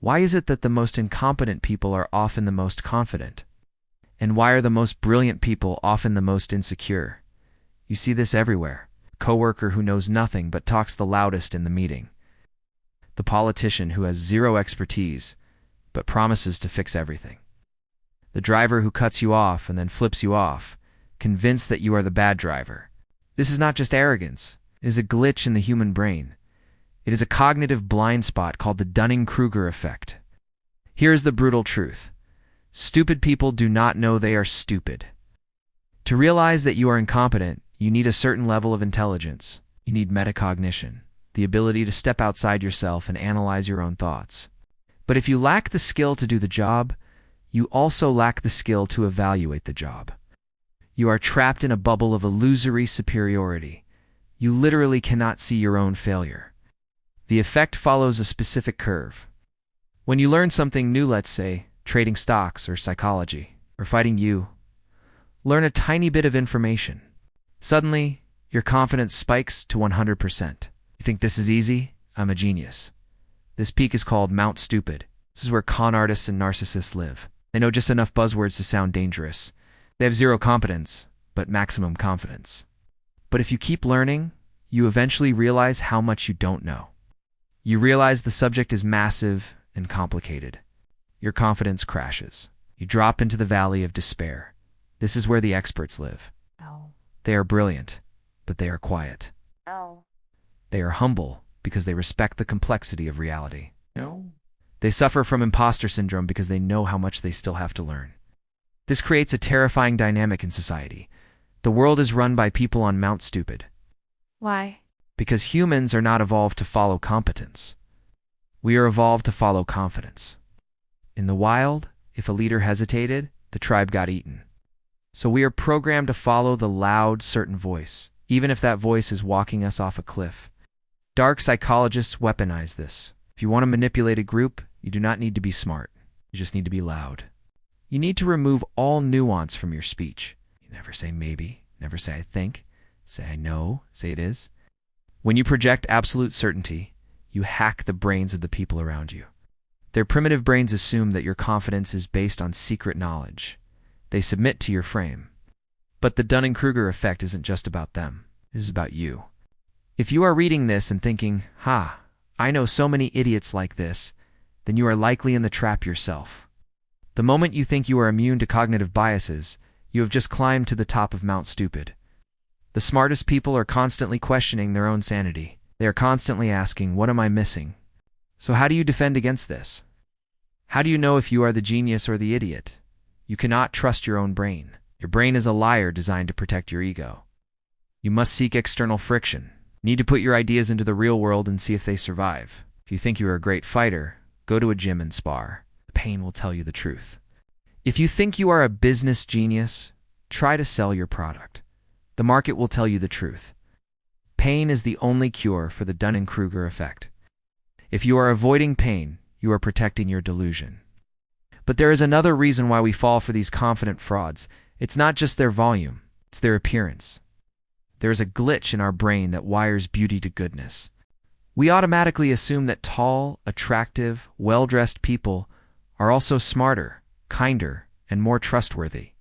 Why is it that the most incompetent people are often the most confident? And why are the most brilliant people often the most insecure? You see this everywhere. The coworker who knows nothing but talks the loudest in the meeting. The politician who has zero expertise but promises to fix everything. The driver who cuts you off and then flips you off, convinced that you are the bad driver. This is not just arrogance. It is a glitch in the human brain. It is a cognitive blind spot called the Dunning-Kruger Effect. Here is the brutal truth. Stupid people do not know they are stupid. To realize that you are incompetent, you need a certain level of intelligence. You need metacognition, the ability to step outside yourself and analyze your own thoughts. But if you lack the skill to do the job, you also lack the skill to evaluate the job. You are trapped in a bubble of illusory superiority. You literally cannot see your own failure. The effect follows a specific curve. When you learn something new, let's say, trading stocks or psychology, or fighting you, learn a tiny bit of information. Suddenly, your confidence spikes to 100%. You think this is easy? I'm a genius. This peak is called Mount Stupid. This is where con artists and narcissists live. They know just enough buzzwords to sound dangerous. They have zero competence, but maximum confidence. But if you keep learning, you eventually realize how much you don't know. You realize the subject is massive and complicated. Your confidence crashes. You drop into the valley of despair. This is where the experts live. No. They are brilliant, but they are quiet. No. They are humble because they respect the complexity of reality. No. They suffer from imposter syndrome because they know how much they still have to learn. This creates a terrifying dynamic in society. The world is run by people on Mount Stupid. Why? Because humans are not evolved to follow competence. We are evolved to follow confidence. In the wild, if a leader hesitated, the tribe got eaten. So we are programmed to follow the loud, certain voice, even if that voice is walking us off a cliff. Dark psychologists weaponize this. If you want to manipulate a group, you do not need to be smart. You just need to be loud. You need to remove all nuance from your speech. You never say maybe, never say I think, say I know, say it is. When you project absolute certainty, you hack the brains of the people around you. Their primitive brains assume that your confidence is based on secret knowledge. They submit to your frame. But the Dunning-Kruger effect isn't just about them. It is about you. If you are reading this and thinking, I know so many idiots like this, then you are likely in the trap yourself. The moment you think you are immune to cognitive biases, you have just climbed to the top of Mount Stupid. The smartest people are constantly questioning their own sanity. They are constantly asking, what am I missing? So how do you defend against this? How do you know if you are the genius or the idiot? You cannot trust your own brain. Your brain is a liar designed to protect your ego. You must seek external friction. You need to put your ideas into the real world and see if they survive. If you think you are a great fighter, go to a gym and spar. The pain will tell you the truth. If you think you are a business genius, try to sell your product. The market will tell you the truth. Pain is the only cure for the Dunning-Kruger effect. If you are avoiding pain, you are protecting your delusion. But there is another reason why we fall for these confident frauds. It's not just their volume, it's their appearance. There is a glitch in our brain that wires beauty to goodness. We automatically assume that tall, attractive, well-dressed people are also smarter, kinder, and more trustworthy.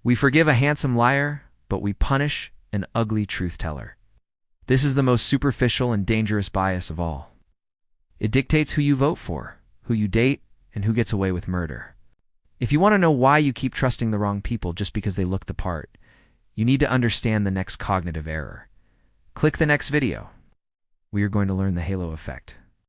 We forgive a handsome liar, but we punish an ugly truth-teller. This is the most superficial and dangerous bias of all. It dictates who you vote for, who you date, and who gets away with murder. If you want to know why you keep trusting the wrong people just because they look the part, you need to understand the next cognitive error. Click the next video. We are going to learn the halo effect.